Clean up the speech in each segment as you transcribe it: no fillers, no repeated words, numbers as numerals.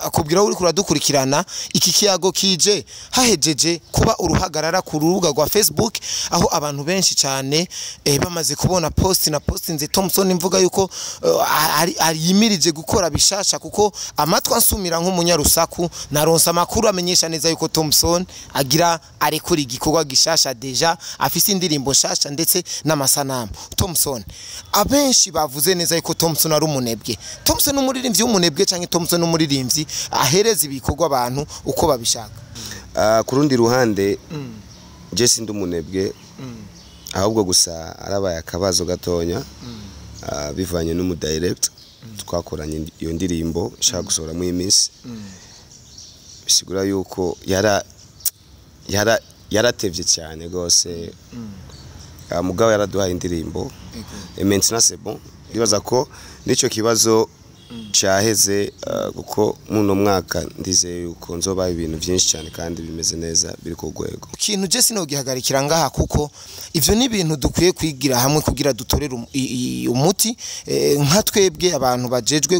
akubwira uri kuradukurikirana iki kiyago kije hahejeje kuba uruhagarara ku rubuga rwa Facebook aho abantu benshi cyane bamaze kubona post nze Thompson mvuga yuko ari yimirije gukora bishasha kuko amatwa nsumira nk'umunyarusaku naronsa makuru amenyesha neza yuko Thompson agira ari kuri igikorwa gishasha deja afise indirimbo shasha ndetse n'amasanamu. Thompson abenshi bavuze neza yuko Thompson ari umunebwe. Thompson n'umuririmbyi w'umunebwe canke Thompson n'umuririmbyi ahereza ibikorwa abantu uko babishaka. Kurundi ruhande je sindi umunebwe ahubwo gusa arabaye akabazo gatonya bivanye n'umu direct twakoranye iyo ndirimbo nshaka gusohora mu iminsi bisigura yuko yaratevye cyane gose mugabo yaraduhaye indirimbo et maintenant c'est bon bibaza ko nico kibazo cyaheze kuko muno mwaka ndize yuko nzoba ibintu byinshi cyane kandi bimeze neza biri ku rwego. Ikintu je sino gihagarikira ngaha kuko ivyo ni ibintu dukwiye kwigira hamwe kugira dutorera umuti nka twebwe abantu bajejwe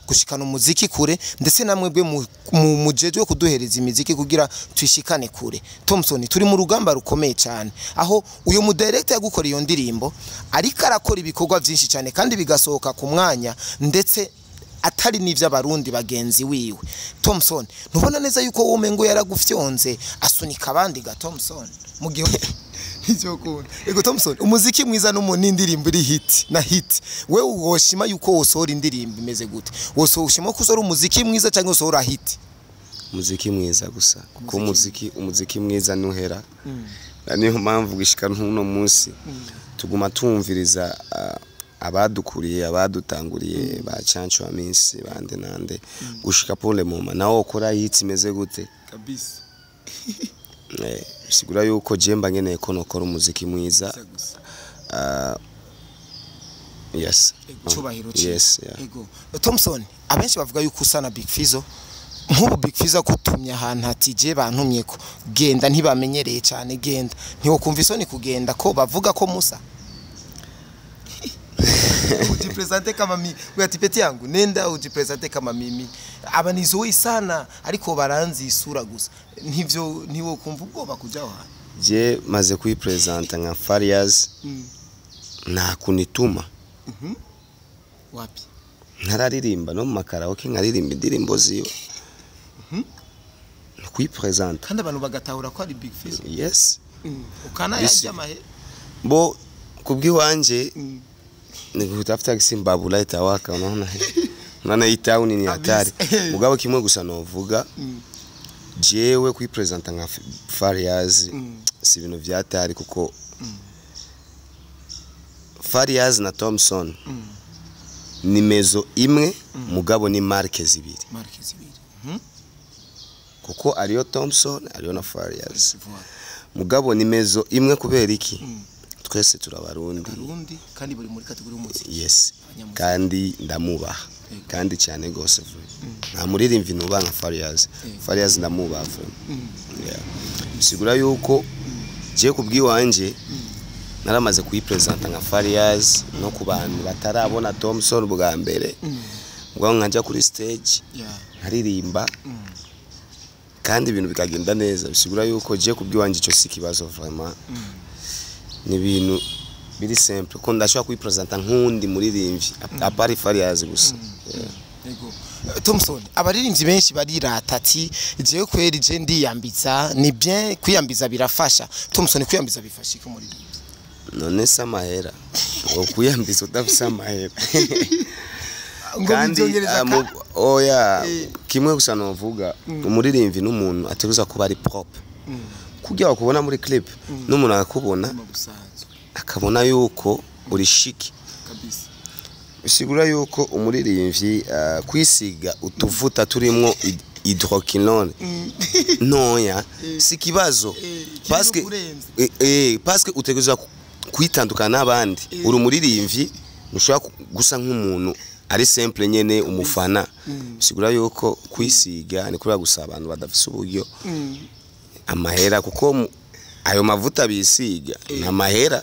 gushikana umuziki kure ndetse namwebwe mujejwe kuduhereza imiziki kugira twishikane kure. Thompson turi mu rugamba rukomeye cyane aho uyo mu director yagukora iyo ndirimbo ariko arakora ibikorwa byinshi cyane kandi bigasohoka ku mwanya ndetse atari nivyo abarundi bagenzi wiwe. Thompson ntubona neza yuko wowe ngo yaragufyonze asunika abandi ga Thompson mu gihe ivyo kuntu ego Thompson umuziki mwiza n'umuntu indirimbo iri hit na hit wewe woshima yuko wosohora indirimbo imeze gute wosohora ko usora umuziki mwiza cyangwa usora hit? Umuziki mwiza gusa kuko umuziki mwiza nuhera niyo mpamvu gishika n'uno munsi tuguma tumviriza abadukuriye abadutanguriye ba Chancho Amisi bande nande gushika pour le moment nawo ukora hit imeze gute kabisa. Sigura yuko jemba ngeneye ko nokora umuziki mwiza yes cyubahiro yes ego Thompson abenshi bavuga yuko usana Big Fizzo nk'ubu Big Fizzo kutumye ahantu hatije bantumye ko genda ntibamenyereye cyane genda ntiwokumva isoni kugenda ko bavuga ko musa ujipresente kama mimi ati peti yangu nenda ujipresente kama mimi abanizo sana ariko baranzi isura gusa ntivyo niwo kumva ubwoba kujaho hano je maze kuyipresenta nka Farias na kunituma wapi nararirimba no mu makaraoke nkaririmba indirimbo ziyo kuyipresenta kandi abantu bagatahura ko ari Big Fizzo. Yes ukana yajya mahe bo kubwiwanje nikutafuta kisimbabu itawaka unaona hii town ni hatari mugabo kimwe gusa novuga jewe kuyipresenta nka Farias si ibintu vyatari kuko Farias na Thompson ni mezo imwe mugabo ni marke zibiri kuko ariyo Thompson ariyo na Farias mugabo ni mezo imwe kubera iki twese turabarundi kandi buri muri kategori y'umuziki. Yes kandi ndamubaha kandi cyane gose nta muririmvyi nuba nka Farias ndamubaha sigura yuko je kubwiwanje naramaze kuyipresenta nka Farias no ku bantu batarabona Thompson bwa mbere ngo nkajya kuri stage haririmba kandi ibintu bikagenda neza bisigura yuko je kubwiwanje cyo sikibazo vraiment ni ibintu biri simple ko ndashaka kuyipresenta nkundi muririmbyi apari Farias gusa. Yego Thompson abaririmbyi benshi barirata ati je kweri je ndiyambiza ni bien kwiyambiza birafasha. Thompson kwiyambiza bifashika muririmbyi none samahera ngo kuyambiza udafisa amahera kandi oya kimwe gusa novuga umuririmbyi n'umuntu ateruza kuba ari propre kujya wakubona muri clip n'umuntu akakubona akabona yuko uri shiki kabisa. Bisigura yuko umuririmbyi kwisiga utuvuta turimo hydroquinone noya si kibazo parce que utegereza kwitandukana n'abandi uri umuririmbyi mushaka gusa nk'umuntu ari simple nyene umufana. Bisigura yuko kwisiga ni kuri gusa abantu badafise uburyo amahera kuko ayo mavuta bisiga na mahera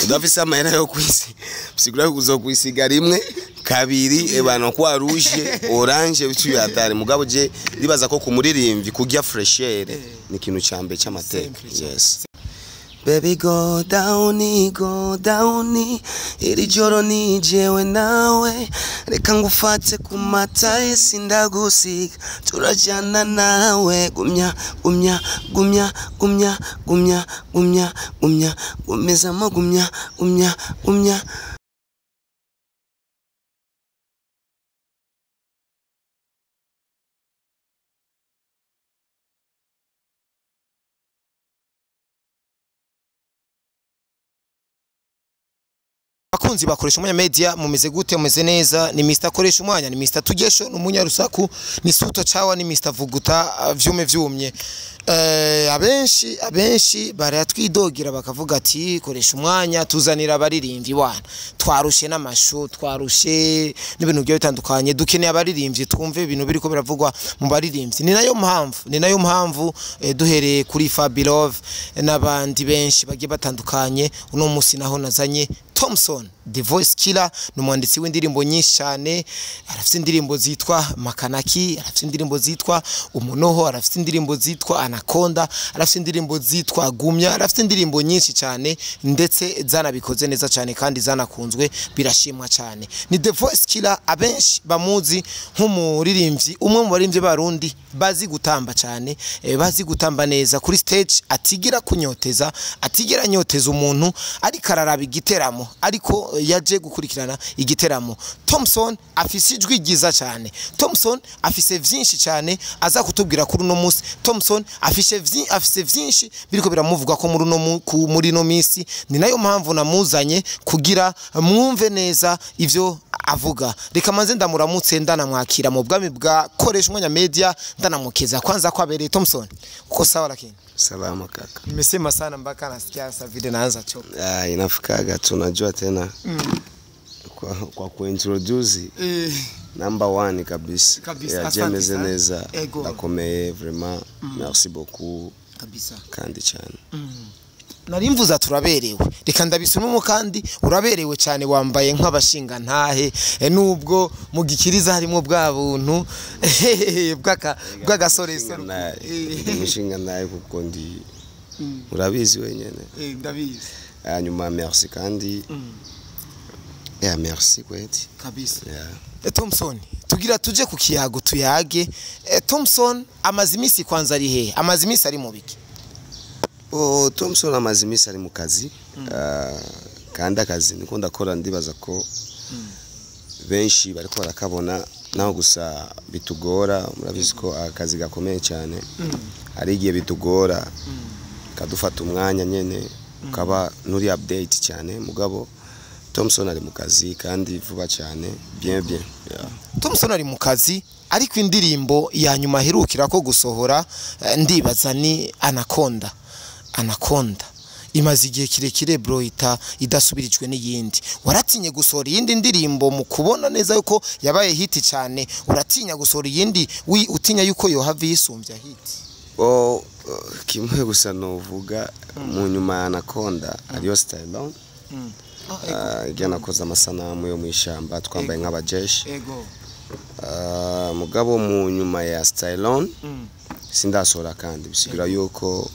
udafise amahera yo kwisi bisigura kuzo kwisiga rimwe kabiri ebana kwa rouge orange bitu yatari mugabo je ndibaza ko kumuririmvyi kujya fresh air ni kintu cyambe cy'amateka. Yes. Baby go down, iri joro ni jewe nawe, reka ngufate kumataye sindagusiga, turajana nawe, gumya gumezamo gumya. Bakunzi bakoresha umwanya media mumeze gute mumeze neza ni Mr koresha umwanya ni Mr Tugesho n'umunya rusaku ni Suto Chawa ni Mr Vuguta vyumye abenshi baratwidogira bakavuga ati koresha umwanya tuzanira abaririmbyi wana twarushe n'amashu twarushe n'ibintu byo bitandukanye dukeneye abaririmbyi twumve ibintu biriko biravugwa mu baririmbyi ni nayo mpamvu duhereye kuri Fabilove n'abandi benshi bagiye batandukanye uno musi naho nazanye Thompson The Voice Killer numwanditsi w'indirimbo nyinshi cyane arafite indirimbo zitwa Makanaki arafite indirimbo zitwa Umunoho arafite indirimbo zitwa Anaconda arafite indirimbo zitwa Gumya arafite indirimbo nyinshi cyane ndetse zanabikoze neza cyane kandi zanakunzwe birashimwa cyane ni The Voice Killer abenshi bamuzi nk'umuririmbyi umwe mu baririmbyi barundi bazi gutamba cyane bazi gutamba neza kuri stage atigira kunyoteza atigira nyoteza umuntu ariko araraba igiteramo ariko yaje gukurikirana igiteramo. Thompson afise ijwi ryiza cyane, Thompson afise vyinshi cyane aza kutubwira kuri no musi. Thompson afise vyinshi biriko biramuvuga ko muri no misi ni nayo mpamvu namuzanye kugira mwumve neza ivyo avuga. Reka manze ndamuramutse ndanamwakira mu bwami bwa koresha umwanya media ndanamukeza kwanza kwabereye Thompson uko sawa lakini salama kaka nimesema sana mpaka nasikia sasa vile naanza choka inafikaga tunajua tena kwa kuintroduce number 1 kabisa yajemeze neza akomeye vraiment merci beaucoup kabisa kandi cyane narimvuza turaberewe reka ndabisumemo kandi uraberewe cyane wambaye nk'abashinga ntahe nubwo mu gikiriza harimo bwa buntu bw'agasore umushinga ntahe kuko ndi urabizi wenyene ndabizi hanyuma merci kandi merci kweti kabisa Thompson tugira tuje ku kiyago tuyage Thompson amazimisi kwanza ari he amazimisi ari mu biki Thompson amazimisi ari mu kazi kandi akazi niko ndakora ndibaza ko benshi bariko barakabona naho gusa bitugora murabizi ko akazi gakomeye cyane ari igihe bitugora kadufata umwanya nyene ukaba nuri update cyane mugabo Thompson ari mu kazi kandi vuba cyane bien Thompson ari mu kazi ariko indirimbo ya nyuma herukira ko gusohora ndibaza ni Anaconda imaze igihe kirekire bro idasubirijwe n'iyindi waratinye gusohora iyindi ndirimbo mu kubona neza yuko yabaye hit cyane uratinya gusohora iyindi utinya yuko yo have yisumbya hit kimwe gusa novuga mu nyuma ya Anaconda ariyo Stylon igana koza amasanamu yo mu ishamba twambaye nk'abajeshi mugabo mu nyuma ya Stylon sindasora kandi bisigira yuko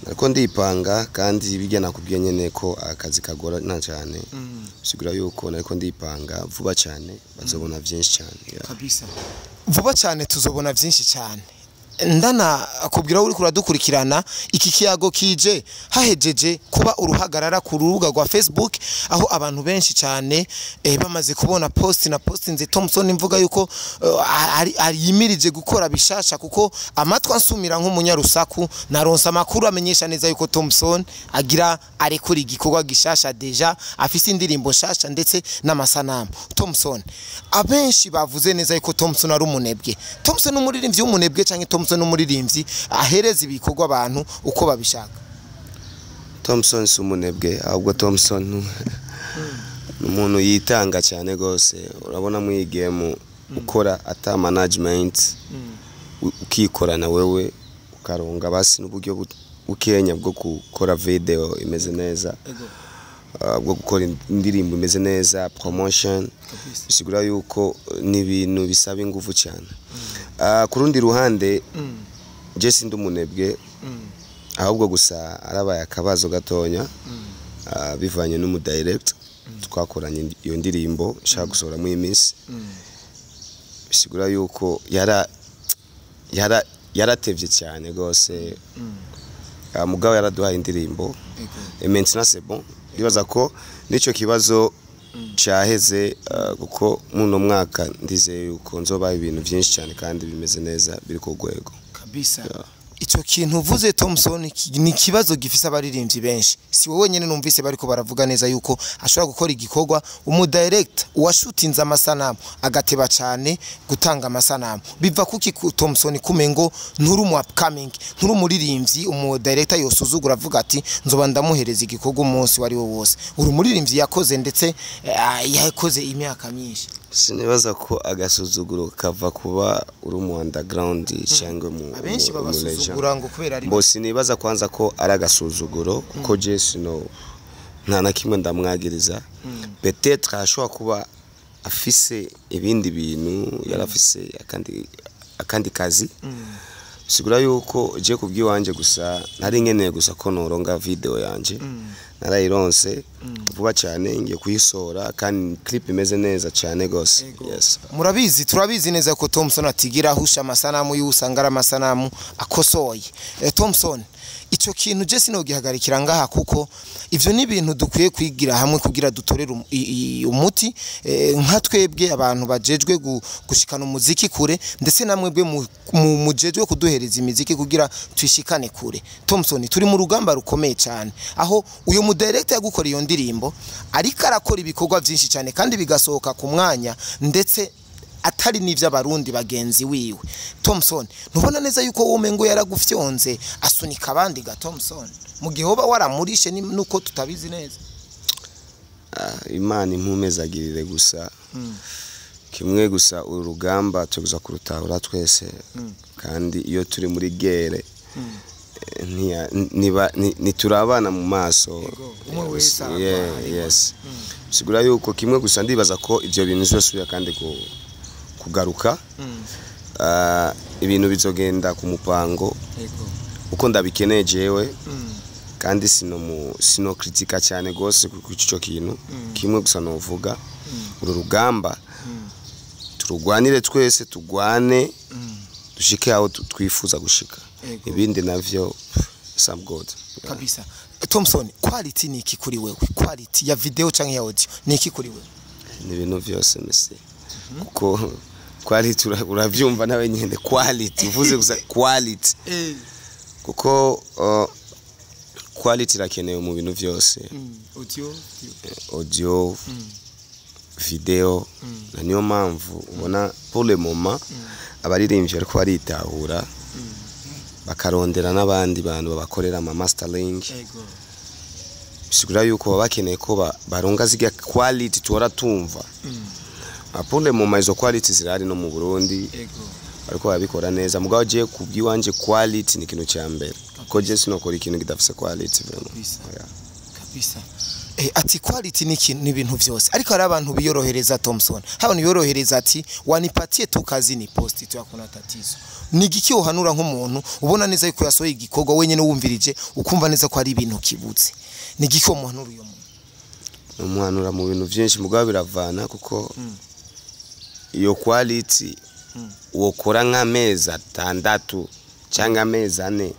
ariko ndipanga kandi bigena kubwiye nyene ko akazi kagora nta cyane bisigira yuko nariko ndipanga vuba cyane bazobona byinshi cyane kabisa vuba cyane tuzobona byinshi cyane ndana akubwira uri kuradukurikirana iki kiyago kije hahejeje kuba uruhagarara ku rubuga rwa Facebook aho abantu benshi cyane bamaze kubona post nze Thompson imvuga yuko ari yimirije gukora bishasha kuko amatwa nsumira nk'umunyarusaku naronsa makuru amenyesha neza yuko Thompson agira arekora igikorwa gishasha deja afise indirimbo shasha ndetse n'amasanamu. Thompson abenshi bavuze neza yuko Thompson ari umunebwe. Thompson umuririmbyi w'umunebwe canke Thompson n'umuririmbyi ahereza ibikorwa abantu uko babishaka. Thompson si umunebwe ahubwo Thompson umuntu yitanga cyane gose urabona mu game ukora ata management ukikorana wewe ukaronga basi n'uburyo bukenya bwo gukora video imeze neza bwo gukora indirimbo imeze neza promotion bisigura yuko ni ibintu bisaba ingufu cyane ku rundi ruhande je sindi umunebwe ahubwo gusa arabaye akabazo gatonya bivanye n'umu direct twakoranye iyo ndirimbo nshaka gusohora mu iminsi bisigura yuko yaratevye cyane gose mugabo yaraduhaye indirimbo et maintenant c'est bon bibaza ko nico kibazo cyaheze kuko muno mwaka ndizeye yuko nzoba ibintu byinshi cyane kandi bimeze neza biri ku rwego kabisa. Ico kintu uvuze Thompson ni kibazo gifise abaririmbyi benshi, si wowe nyene numvise bariko baravuga neza yuko ashobora gukora igikorwa umu director washutinze amasanamu agateba cyane gutanga amasanamu biva kuki Thompson kumengo nturi mu upcoming nturi umuririmbyi umu director yosuzugura avuga ati nzoba ndamuhereza igikorwa umunsi wari wo wose, uri umuririmbyi yakoze ndetse yakoze imyaka myinshi. Sinibaza ko agasuzuguro kava kuba uri mu underground cyangwa mu abenshi babasuzugura ngo kubera ari bose nibaza kwanza ko ari agasuzuguro kuko Jesse no nta na kimwe ndamwagiriza peut-être ashobora kuba afise ibindi bintu yarafise akandi kazi sigura yuko je kubwiwanje gusa nari nkeneye gusa ko noronga video yanje narayironse vuba cyane ngiye kuyisora kandi clip imeze neza cyane gose. Yes, murabizi turabizi neza ko Thompson atigira husha amasanamu y'usangara amasanamu akosoye. Thompson ico kintu je sinogihagarikira ngaha kuko ivyo ni ibintu dukwiye kwigira hamwe kugira dutorera umuti nka twebwe abantu bajejwe gushikana umuziki kure ndetse namwebwe mujejwe kuduhereza imiziki kugira twishikane kure. Thompson turi mu rugamba rukomeye cyane aho uyo mu director yagukora iyo ndirimbo ariko arakora ibikorwa byinshi cyane kandi bigasohoka ku mwanya ndetse atari n'ivyo abarundi bagenzi wiwe. Thompson ntubona neza yuko wowe ngo yaragufyonze asunika abandi ga Thompson mu gihe hoba waramurishe nuko tutabizi neza. Imana impumezagirire gusa kimwe gusa urugamba tuguza kurutahura twese kandi iyo turi muri gere niturabana mu maso. Yes, sigura yuko kimwe gusa ndibaza ko ivyo bintu byose kandi kugaruka ibintu bizogenda ku mupango uko ndabikeneye jewe kandi sino kritika cyane gose ku cyo kintu kimwe gusa novuga uru rugamba turugwanire twese tugwane dushike aho twifuza gushika ibindi navyo some god kabisa. Thompson quality ni iki kuri wewe? Quality ya video canke ya audio ni iki kuri wewe? Ni ibintu byose mese kuko quality uravyumva nawe nyende quality uvuze gusa quality kuko quality rakeneye mu bintu byose audio video na niyo mpamvu ubona pour le moment abaririmbyi ariko baritahura bakarondera n'abandi bantu babakorera ama mastering bisigura yuko bakeneye ko baronga ziga quality tora tumva pour le moment izo quality zirari no mu Burundi ariko babikora neza mugabo je kubwiwanje quality ni kintu cyambere ko je sinokora ikintu kidafise quality vraiment kabisa. Ati quality ni ibintu byose ariko hari abantu biyorohereza Thompson abantu biyorohereza ati wanipatie tu kazi ni post tu yakuna tatizo ni giki uhanura nk'umuntu ubona neza yuko yasohoye igikorwa wenyene wumvirije ukumva neza ko ari ibintu kibutse ni giki umuhanura uyo muntu? Umuhanura mu bintu byinshi mugabo biravana kuko iyo quality wokora nk'amezi 6 cyangwa amezi 4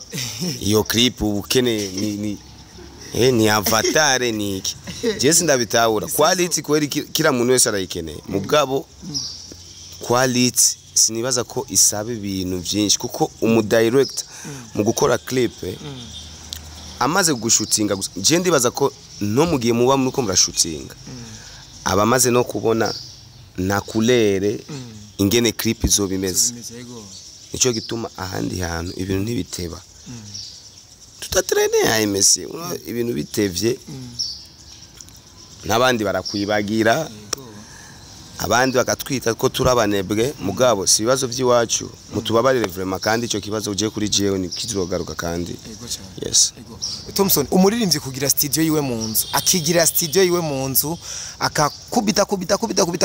iyo clip ubukene ni avatar ni iki Jesse ndabitahura quality kweri kila muntu wese arayikeneye mugabo quality sinibaza ko isabe ibintu byinshi kuko umu direct mu gukora clip amaze gushutinga je ndibaza ko no mugiye muba muri ko murashutinga abamaze no kubona na kulere ingene clip izo bimeze nico gituma ahandi hantu ibintu ntibiteba tutatrene ya MS ibintu bitevye nabandi barakwibagira abandi bakatwita ko turabanebwe mugabo si bibazo by'iwacu mutubabarire vraiment kandi ico kibazo uje kuri jewe ni kizogaruka kandi. Yes. Thompson umuririmbyi kugira studio yiwe mu nzu akigira studio yiwe mu nzu akakubita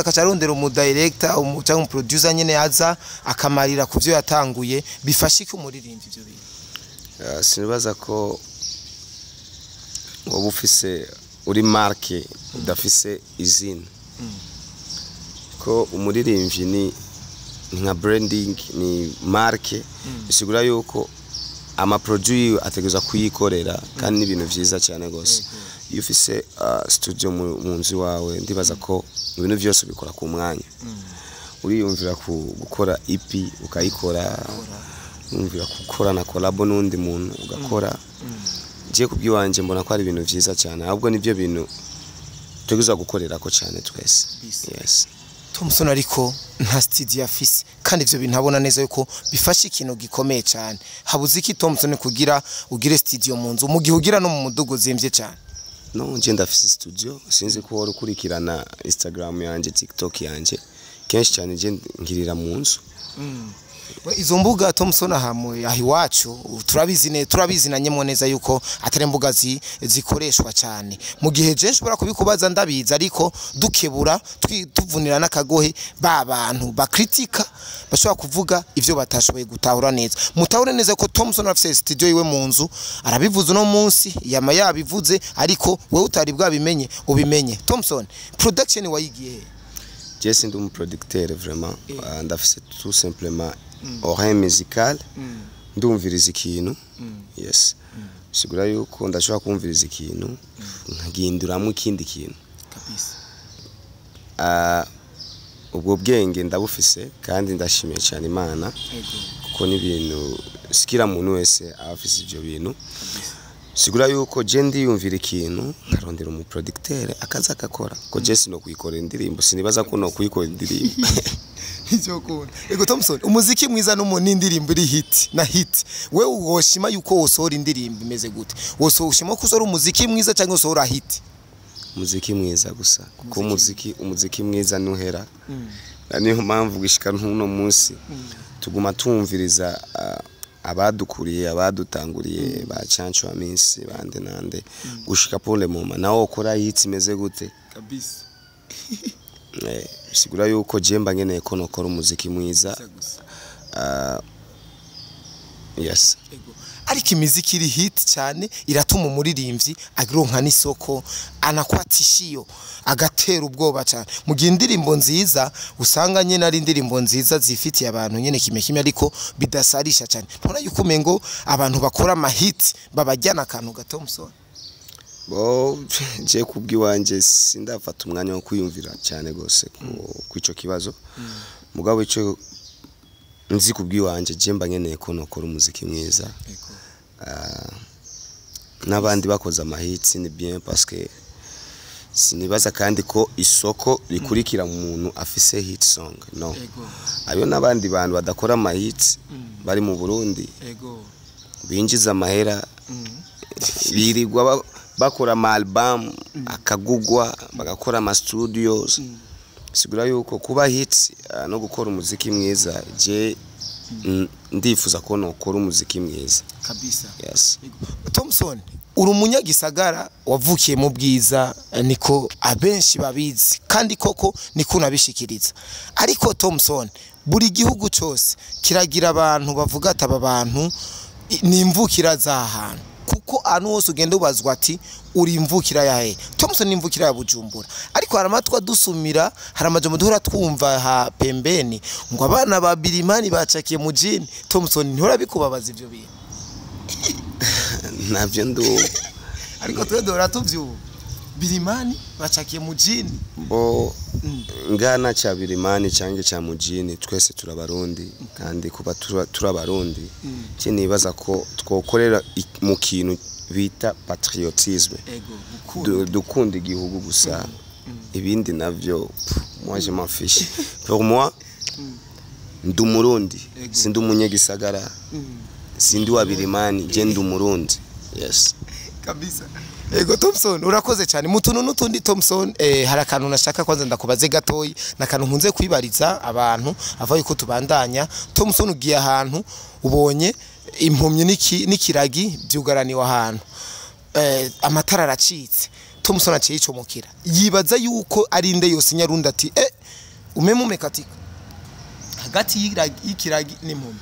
akacarondera umu director cyangwa umu producer nyene yaza akamarira kuvyo yatanguye bifashika umuririmbyi ivyo bintu. Sinibaza ko wowe ufise uri marke udafise izina ko umuririmbyi ni nka branding ni marke bisigura yuko ama produit ategereza kuyikorera kandi ni ibintu vyiza cyane gose. Iyo ufise studio mu nzu wawe ndibaza ko ibintu byose bikora ku mwanya uriyumvira gukora EP ukayikora umvira gukora na collab n'undi muntu ugakora je kubwiwanje mbona ko ari ibintu vyiza cyane ahubwo nivyo bintu tugiza gukorera ko cyane twese. Yes. Thompson ariko nta studio afise kandi ivyo bintu abona neza yuko bifasha ikintu gikomeye cyane. Habuze iki Thompson kugira ugire studio mu nzu mu gihe ugira no mu mudugo zimvye cyane? No nje ndafise studio sinzi ko wari ukurikirana Instagram yanje TikTok yanje kenshi cyane je ngirira mu nzu. Izo mbuga Thompson ahamwe ahiwacu turabizinanyemo neza yuko atari mbuga zikoreshwa cyane mu gihe je nshobora kubikubaza ndabiza ariko dukebura tuvunira nakagohe ba bantu bakritika bashobora kuvuga ivyo batashoboye gutahura neza. Mutahure neza ko Thompson afise studio yiwe mu nzu arabivuze no munsi yama yabivuze ariko wewe utari bwabimenye ubimenye. Thompson production wayigiye? Je suis un producteur vraiment ndafise tout simplement oreille musicale ndumviriza ikintu. Yes. Sigura yuko ndashobora kumviriza ikintu nkaginduramo ikindi kintu kabisa. Ubwo bwenge ndabufise kandi ndashimiye cyane Imana kuko ni ibintu sikira muntu wese afise ivyo bintu. Sigura yuko je ndiyumvira ikintu nkarondera umu producteur akaza akakora ko je sino kuyikora indirimbo sinibaza ko no kuyikora indirimbo icyo kubona. Ego Thompson umuziki mwiza no mu nindirimbo iri hit na hit wewe woshima yuko wosohora indirimbo imeze gute? Wosohima ko usora umuziki mwiza cyangwa usora hit? Umuziki mwiza gusa kuko umuziki mwiza nuhera niyo mpamvu gishika ntuno munsi tuguma tumviriza abadukuriye abadutanguriye ba Chancho wa minsi bande nande gushika pole moma nawo ukora hit imeze gute kabisa. Sigura yuko jemba ngeneye ko nokora umuziki mwiza. Yes. Ariko imiziki iri hit cyane iratuma umuririmbyi agironka n'isoko anakwatishiyo agatera ubwoba cyane mu gihe indirimbo nziza usanga nyene ari indirimbo nziza zifitiye abantu nyene kimwe ariko bidasarisha cyane. Ntona yuko mengo abantu bakora ama hit babajyana akantu ga Thompson. Je kubwiwanje sindafata umwanya wo kwiyumvira cyane gose ku ico kibazo mugabo ico nzi kubwiwanje je mba nkeneye ko nokora umuziki mwiza. N'abandi bakoze amahitsi ni bien parce que sinibaza kandi ko isoko rikurikira mu muntu afise hit song no. Ayo n'abandi bantu badakora amahitsi bari mu Burundi binjiza amahera birigwa bakora ama album akagugwa bagakora ama studios. Sigura yuko kuba hits no gukora umuziki mwiza je ndifuza ko nokora umuziki mwiza kabisa. Yes. Thompson uri umunyagisagara wavukiye mu bwiza niko abenshi babizi kandi koko niko nabishikiriza ariko Thompson buri gihugu cyose kiragira abantu bavuga ati aba bantu nimvukira zahantu kuko anu wose ugenda ubazwa ati uri imvukira yahe. Thompson ni imvukira ya Bujumbura ariko haramatwa dusumira haramaje duhora twumva ha pembeni ngo abana ba Birimani bacakiye mu jini. Thompson ntihora bikubabaza ivyo bintu? Navyo ndo ariko twedora tuvyo Birimani bacakiye mu jini bo ngana cha Birimani cange cha mujini twese turabarundi kandi kuba turabarundi cyane nibaza ko twokorera mu kintu bita patriotisme dukunda igihugu gusa ibindi navyo moi je m'en fiche. Pour moi ndu murundi sindi umunyagisagara sindi wa Birimani je ndu murundi. Yes kabisa. Ego Thompson urakoze cyane mutuntu nutundi Thompson harakantu nashaka kwanza ndakubaze gatoyi nakantu nkunze kwibariza abantu avaye ko tubandanya. Thompson ugiye ahantu ubonye impumye n'ikiragi byugaraniwe ahantu amatara aracitse Thompson aciye icomokera yibaza yuko ari inde yose nyarundi ati umeme katika hagati y'ikiragi n'impumyi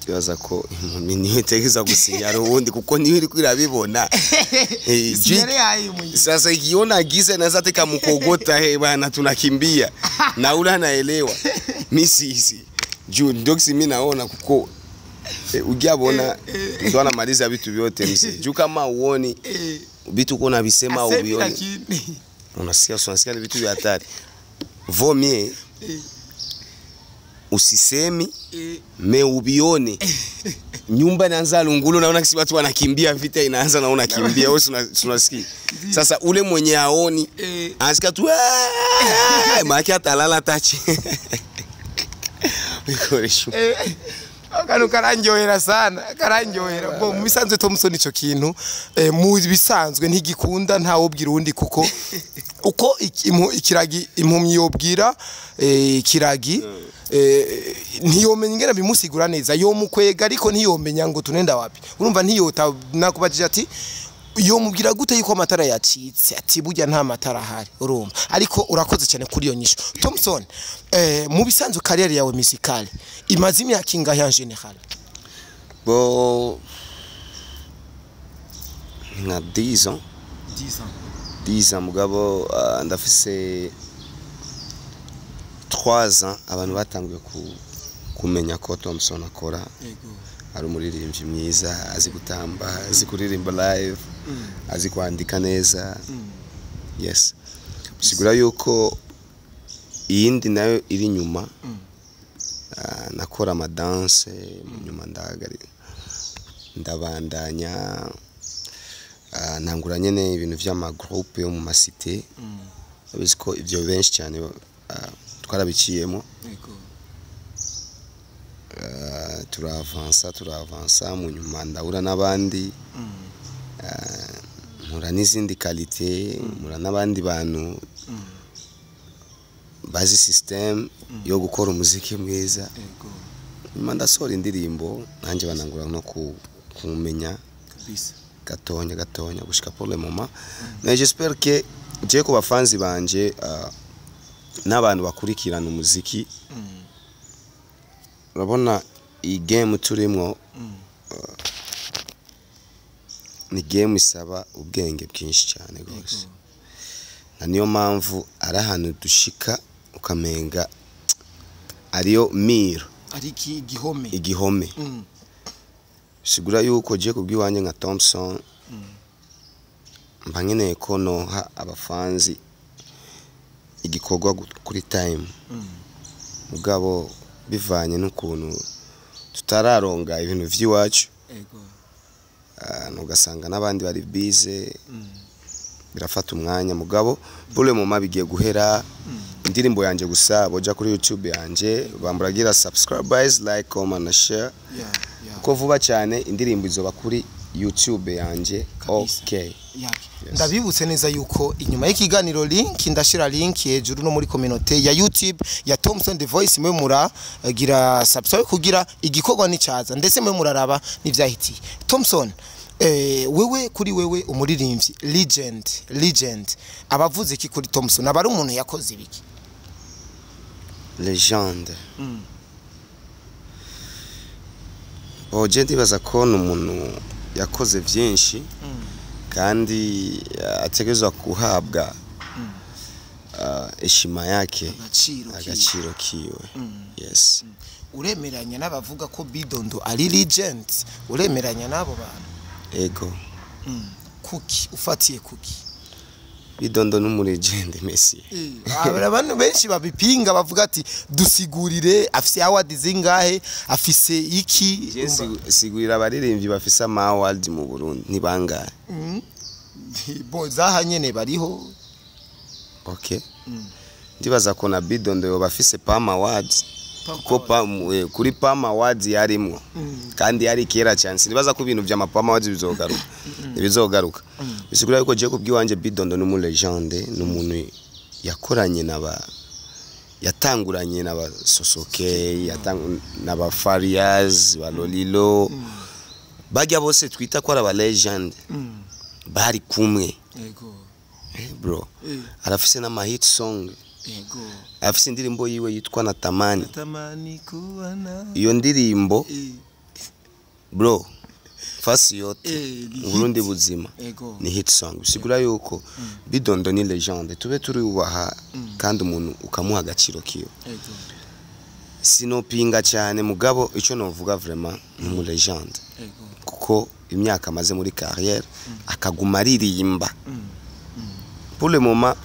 kibaza ko impumyi niyo itegeza gusinyara ubundi kuko niyo iri kwirabibona sasa ikiona giza naweza teka mkogota bana tunakimbia na ula naelewa misi juu ndoksi mimi naona kuko ugiabona ndo anamaliza vitu vyote mzee juu kama uoni vitu uko na visema ubioni unasikia vitu vya hatari vomie usisemi me ubione nyumba inaanza lungulo naona kisi watu wanakimbia vita inaanza na unakimbia wewe unasikia sasa ule mwenye aoni anasikia tu maana atalala tachi bikoresho Kanu karanjohera sana karanjohera bo mubisanzwe Thompson ico kintu mu bisanzwe ntigikunda ntawo bwira undi kuko uko ikiragi impumyi yobwira kiragi ntiyomenya ingena bimusigura neza yo mukwega ariko ntiyomenya ngo tunenda wapi urumva ntiyota nakubajije ati yo mubwira gute yuko amatara yacitse ati burya nta matara hari urumva ariko urakoze cyane kuri yo nyisho Thompson mu bisanzwe career yawe musicale imaze imyaka ingahe en general bo na 10 ans 10 ans mugabo ndafise 3 ans abantu batangiye kumenya ko Thompson akora yego ari umuririmbyi mwiza azi gutamba azi kuririmba live azi kwandika neza yes sigura yuko iyindi nayo iri nyuma nakora amadanse nyuma ndabandanya nangura nyene ibintu vy'ama groupe yo mu masite biziko ivyo benshi cyane twarabiciyemo turavansa mu nyuma ndahura n'abandi mura n'izindi qualité mura n'abandi bantu bazi system yo gukora umuziki mwiza nyuma ndasohora indirimbo nanjye banangura no kumenya kabisa gatonya gushika pour le moment mais j'espère que je ko bafanzi banje n'abantu bakurikirana umuziki urabona iyi game turimo ni game isaba ubwenge bwinshi cyane gose na niyo mpamvu ari ahantu dushika ukamenga ariyo miro ari igihome sigura yuko je kubwiwanje nka Thompson mbangeneye ko noha abafanzi igikorwa kuri time mugabo bivanye n'ukuntu tutararonga ibintu vy'iwacu nugasanga n'abandi bari bize birafata umwanya mugabo bule mu mabigiye guhera indirimbo yanje gusa boja kuri YouTube yanje bamburagira subscribers like comment na share ko vuba cyane indirimbo izoba kuri YouTube yanje okay ndabibutse neza yuko inyuma y'ikiganiro link ndashira link hejuru no muri community ya YouTube ya Thompson The Voice mwe muragira subscribe kugira igikorwa nicaza ndetse mwe muraraba nivyahiti Thompson wewe kuri wewe umuririmbyi legend abavuze ki kuri Thompson abari umuntu yakoze ibiki legende oje ndibaza ko umuntu yakoze byinshi kandi ategezwa kuhabwa eshima yake agaciro kiwe yes uremeranya n'abavuga ko Bidondo ari legend uremeranya nabo bantu ego kuki ufatiye kuki Bidondo n'umulegende Messi abantu benshi babipinga bavuga ati dusigurire afise award zingahe afise iki sigurira abaririmbyi bafise ama award mu Burundi ni bangahe bo zahanyene bariho okay ndibaza ko na Bidondo yo bafise Palm Awards ko kuri Palm Awards yarimwo kandi yari kera cyane nibaza ko ibintu by'ama Palm Awards bizogaruka bisigura yuko je kubwiwanje Bidondo no mu legende n'umuntu yakoranye yatanguranye n'aba Sosoke n'aba Farias ba Lolilo bajya bose twita ko ari aba legend bari kumwe Yego. bro arafise n'ama hit song Yego. afise indirimbo yiwe yitwa Natamani kuwana iyo ndirimbo bro fasi yote Burundi buzima ni hit song bisigura yuko Bidondo ni legende tube turi ubaha kandi umuntu ukamuha agaciro kiyo sinopinga cyane mugabo ico novuga vraiment ni mu legende kuko imyaka amaze muri carrière akaguma aririmba pour le moment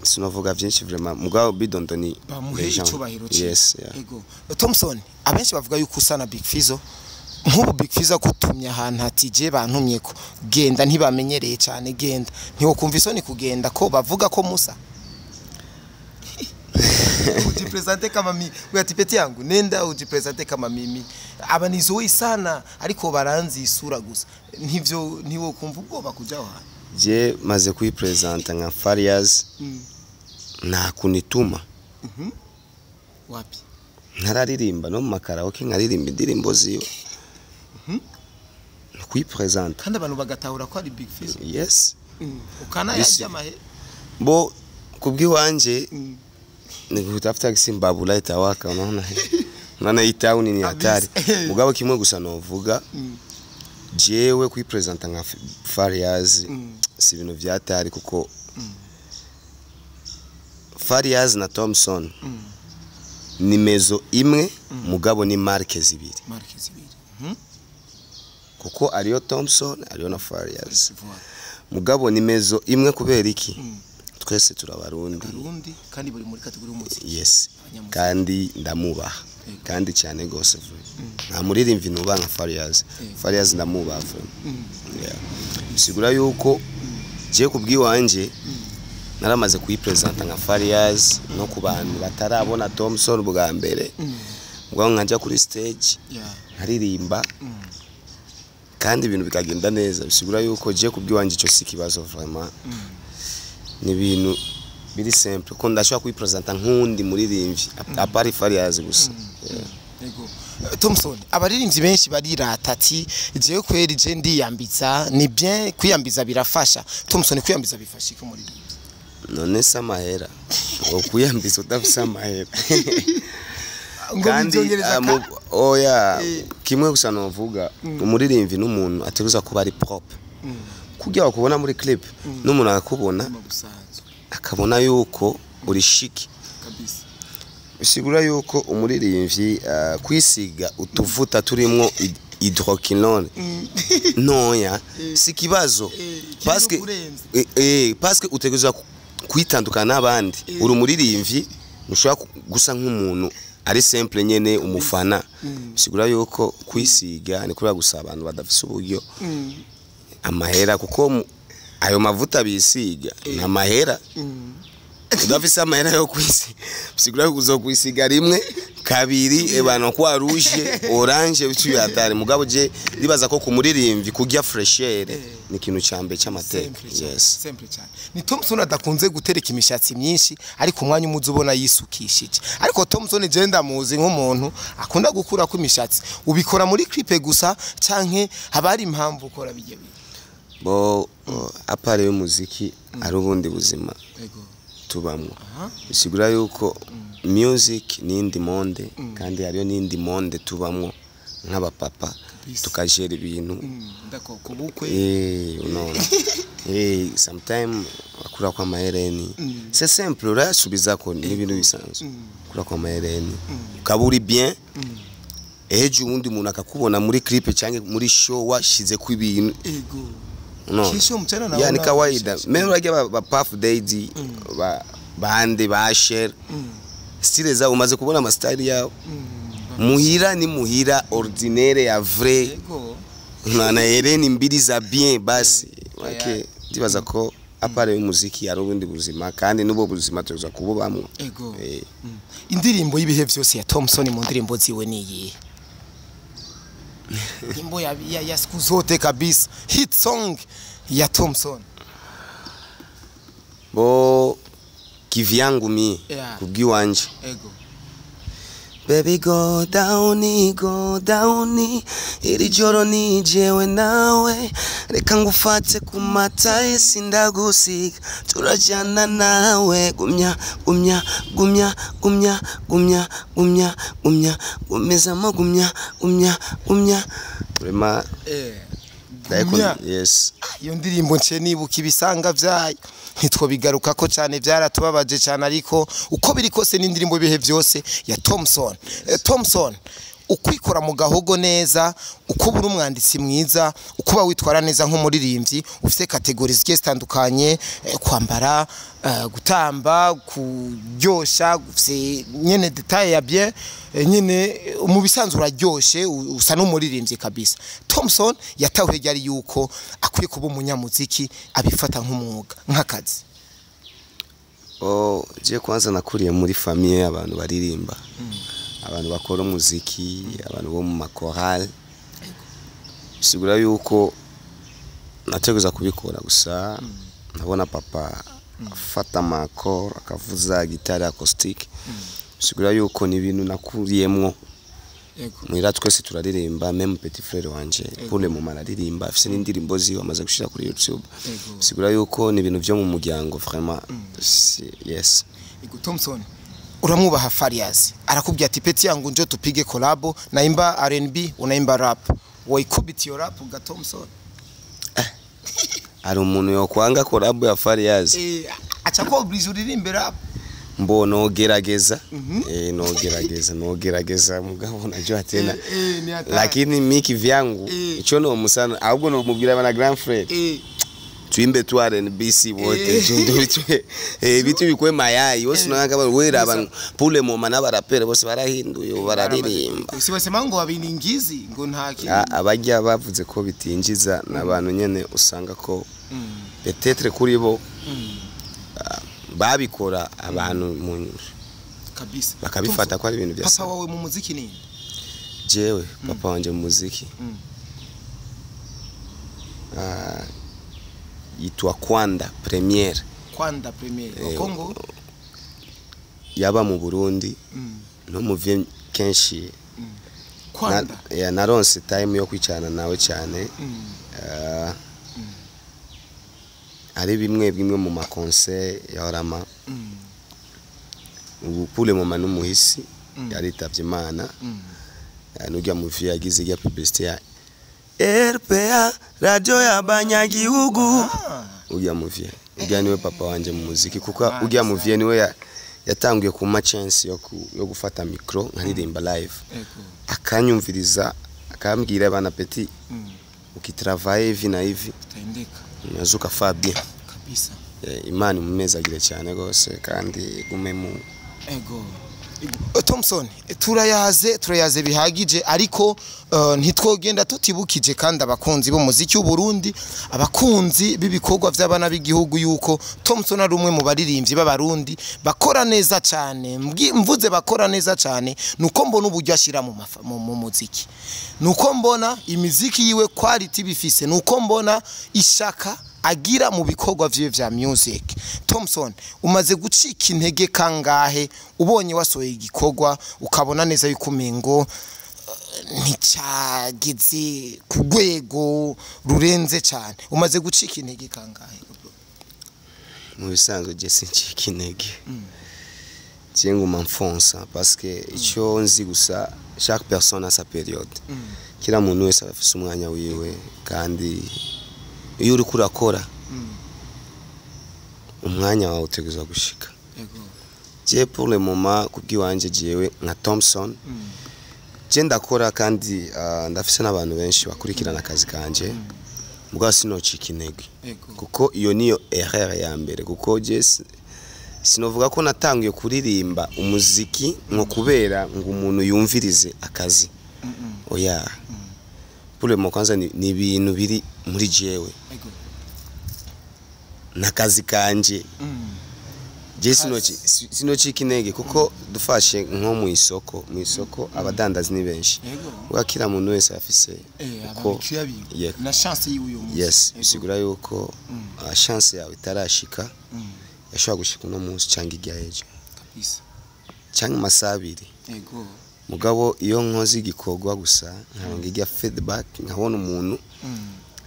sinovuga byinshi vraiment mugabo Bidondo ni legende. Yes, Ego Thompson abenshi bavuga yuko usana Big Fizzo nk'ubu Big Fizzo kutumya ahantu hatije bantumye ko genda ntibamenyereye cyane genda ntiwokumva isoni kugenda ko bavuga ko musa ujipresente kama mimi uyatipeti yangu nenda ujipresente kama mimi abanizoe sana ariko baranzi isura gusa ntivyo ntiwokumva ubwoba kujaho hano je maze kuyipresenta nka Farias na kunituma wapi nararirimba no mu makaraoke nkaririmba indirimbo ziyo kuyipresenta kandi abantu bagatahura ko ari Big Fizzo. Yes ukana yajya mahe bo kubwiwanje ni kutafuta Kimbabula itawaka unaona itawu ni hatari mugabo kimwe gusa novuga jewe kuyipresenta nka Farias si ibintu vyatari kuko Farias na Thompson ni mezo imwe mugabo ni marke zibiri kuko ariyo Thompson ariyo na Farias mugabo ni mezo imwe kubera iki twese turabarundi kandi buri muri kategori y'umuziki. Yes kandi ndamubaha kandi cyane gose nta muririmvi nuba nka Farias ndamubaha sigura yuko je kubwiwanje naramaze kuyipresenta nka Farias no ku bantu batarabona Thompson bwa mbere bwa nkajya kuri stage haririmba kandi ibintu bikagenda neza bisigura yuko je kubwiwanje cyo sikibazo vraiment ni ibintu biri simple ko ndashaka kuyipresenta nkundi muririmvi apari Farias gusa. Yego Thompson abaririmbyi benshi barirata ati jewe kweri je ndiyambiza ni bien kwiyambiza birafasha Thompson kwiyambiza bifasha iki muri none samahera okuyambiza udafisa amahera kandi oya kimwe gusa novuga umuririmvi n'umuntu ateruza kuba ari propre kujya wakubona muri clip n'umuntu akakubona akabona yuko uri shiki kabisa bisigura yuko umuririmvi kwisiga utuvuta turimo hydroquinone noya si kibazo parce que utegereza kwitandukana n'abandi uri umuririmvi ushaka gusa nk'umuntu ari simple nyene umufana bisigura yuko kwisiga ni kubera gusa abantu badafise uburyo amahera kuko ayo mavuta bisiga na mahera udafise amahera yo kwisi bisigura yuko uzokwisiga rimwe kabiri ebana kwa rouge orange bitu yatari mugabo je ndibaza ko kumuririmvi kujya fresher ni ikintu cyambe cy'amateka. Yes simple cyane ni Thompson adakunze gutereka imishatsi myinshi ariko umwanya umuzi ubona yisukishije ariko Thompson je ndamuzi nk'umuntu akunda gukura ku imishatsi ubikora muri clip gusa canke habari impamvu ukora bijye bo apare y'umuziki ari ubundi buzima tubamwe bisigura yuko music ni indi monde kandi hariyo n'indi monde tubamwo nk'abapapa tukajera ibintu ndakoko bukwe unaona sometime akura kwa mahereni c'est simple urasubiza ko ni ibintu bisanzwe kura kwa mahereni ukaburi bien ejo undi muntu akakubona muri clip cyangwa muri show washize ku ibintu no yani kawaida mero rajya ba Puff Daddy bande ba share style za umaze kubona ama style yao muhira ni muhira ordinaire ya vrai na Helene mbiri za bien basi okay ndibaza ko apare y'umuziki yari ubundi buzima kandi nubo buzima tuza kububamwe. Indirimbo y'ibihe byose ya Thompson mu ndirimbo ziwe niyi Imbo ya siku zote kabisa hit song ya Thompson bo kivyangu mi kubwiwanje baby go down iri joro ni jewe nawe reka ngufate ku mata sindagusiga turajyana nawe gumya gumezamo gumya vraiment yes iyo ndirimbo nce nibuka ibisanga vyayo ntitwo bigaruka ko cyane byaratubabaje cyane ariko uko biri kose n'indirimbo bihe byose ya Thompson Thompson ukwikora mu gahogo neza ukubura umwanditsi mwiza ukuba witwara neza nk'umuririmbyi ufite kategori zigiye zitandukanye kwambara gutamba kuryosha nyene detail ya bien nyene mu bisanzwe uraryoshe usa n'umuririmbyi kabisa Thompson yatawe ryari yuko akwiye kuba umunyamuziki abifata nk'umwuga nk'akazi je kwanza nakuriye muri famille y'abantu baririmba abantu bakora umuziki abantu bo mu makorale sigura yuko nateguza kubikora gusa nabona papa afata makoro akavuza gitari acoustic sigura yuko ni ibintu nakuriyemwo mwira twese turaririmba même petit frère wanje pour le moment aririmba afise n'indirimbo ziwe amaze gushira kuri YouTube sigura yuko ni ibintu byo mu muryango vraiment yes Thompson uramwubaha Farious arakubwiye ati peti yangu njo tupige collab naimba R&B unaimba rap waikubiti yo rap ga Thompson ari umuntu yo kwanga collab ya Farious acha ko oblige uririmbe rap mbono gerageza nogerageza mugabo najua tena lakini miki vyangu icho no musana ahubwo no mubwira bana grand frère tuimbe tu R&B wote bitu bikwe mayayi wose nanga wera abantu pour le moment n'abarapere bose barahinduye bararirimba sibasema ngo abiningizi ngo ntaki abajya bavuze ko bitinjiza nabantu nyene usanga ko peut-être kuri bo babikora abantu mu nyuma kabisa bakabifata ko ari ibintu bya papa wawe mu muziki nini jewe papa wanje mu muziki yitwa Kwanda Premiere Kongo yaba mu Burundi no mu vie kenshi Kwanda ya naronse time yo kwicana nawe cyane ari bimwe mu ma concert ya Rama ubu pour le moment n'umuhisi yaritavye Imana nujya mu vie yagize ya publicité ya RPA radio ya banyagihugu ujya mu vie ujya niwe papa wanje mu muziki kuko ujya mu vie niwe yatangiye kuma chance yo gufata micro nkaririmba live akanyumviriza akambwira abana petit ukitravailler hivi na hivi nazuka Fabien kabisa Imana mumezagire cyane gose kandi gumemu Thompson turayaze bihagije ariko ntitwogenda tutibukije kandi abakunzi bo muziki w'u Burundi abakunzi bibikorwa by'abana b'igihugu yuko Thompson ari umwe mu baririmbyi b'abarundi bakora neza cyane mvuze bakora neza cyane nuko mbona uburyo ashira mu muziki nuko mbona imiziki yiwe quality bifise nuko mbona ishaka agira mu bikorwa vye vya music Thompson umaze gucika intege kangahe ubonye wasoye igikorwa ukabona neza yuko mengo nticagize ku rwego rurenze cyane umaze gucika intege kangahe mu bisanzwe je sincika intege tiengo m'enfonça parce que icyo nzi gusa chaque personne a sa période kila muntu wese afise umwanya wiwe kandi iyo uri kurakora umwanya wawe utegerezwa gushika je pour le moment kubwiwanje jewe nka Thompson je ndakora kandi ndafise n'abantu benshi bakurikirana akazi kanje mugabo sinocika intege kuko iyo niyo erreur ya mbere kuko je sinovuga ko natangiye kuririmba umuziki nko kubera ngo umuntu yumvirize akazi oya pour le moment kwanza ni ibintu biri muri jewe nakazi kanje je sinocika intege kuko dufashe nko mu isoko abadandazi ni benshi wakira muntu wese afise uko na chance y'uyu munsi yes bisigura yuko chance yawe itarashika yashobora gushika no munsi cyangwa igihe kabisa cyangwa masabiri mugabo iyo nkoze igikorwa gusa nkaronga feedback nkabona umuntu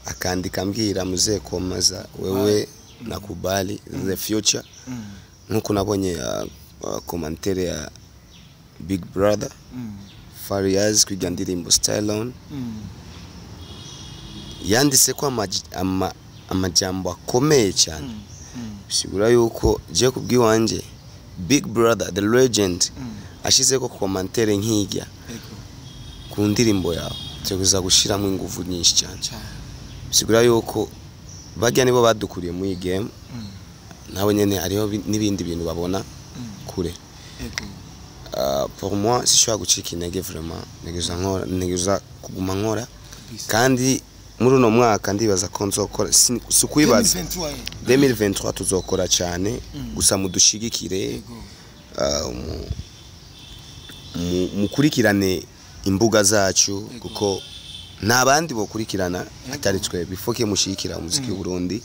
akandika ambwira muze komaza wewe nakubali the future nkuko nabonye commentaire ya Big Brother Fariaz kwiga ndirimbo Style On yanditse ko amajambo akomeye cyane sigura yuko je kubwiwanje Big Brother the legend ashize ko commentaire nkijya ku ndirimbo yawe teguza gushiramo ingufu nyinshi cyane sigura yuko bajya nibo badukuriye mu game nawe nyene ariho nibindi bintu babona kure pour moi si je gucika intege vraiment negeza kuguma nkora kandi muri uno mwaka ndibaza ko nzokora sukwibaza 2023 tuzokora cyane gusa mudushigikire mukurikirane imbuga zacu kuko nabandi bokurikirana atari twe bifoke mushikira umuziki w'u Burundi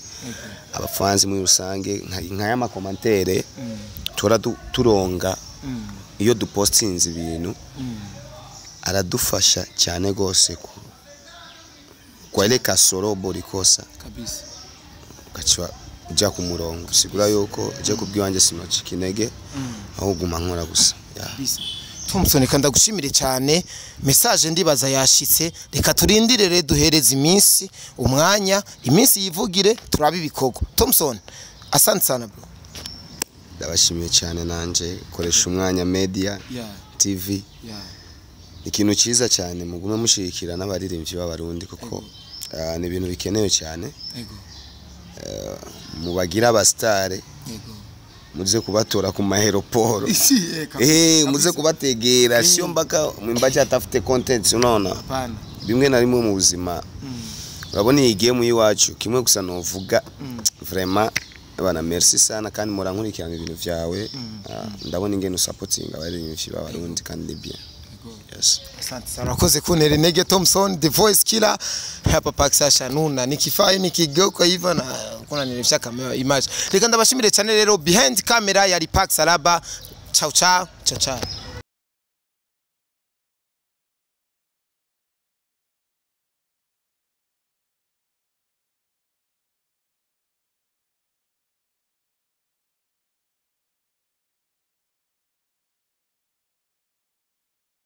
abafanzi muri rusange nkaya makomantere turonga iyo dupostinze ibintu aradufasha cyane gose kwa ile kasoro borikosa kabisa gacwa ujya ku murongo sigura yuko je kubwiwanje sinocika intege aho guma nkora gusa kabisa Thompson kanda gushimire cyane message ndibaza yashitse reka turindirere duhereze iminsi umwanya iminsi yivugire turabe ibikogo Thompson asante sana bro ndabashimiye cyane nanje koresha umwanya media TV ikintu cyiza cyane mugume mushikira n'abaririmbyi b'abarundi kuko ni ibintu bikenewe cyane mubagira abastare muze kubatora ku maheroporo muze kubategera sio mbaka mwimbacha atafute content unaona bimwe na rimwe mu buzima urabona iyi game yiwacu kimwe gusa novuga vraiment bana merci sana kandi murankurikirana ibintu vyawe ndabona ingene supporting abaririmbyi b'abarundi kandi bien. Yes. Asante sana. Urakoze kunera intege Thompson the voice killer hapa Paxasha nuna nikifaye nikigeuka hivyo na kuna nilifisha kamera image. Reka ndabashimire cyane rero behind camera yari Pax Alaba. Ciao ciao. Ciao ciao.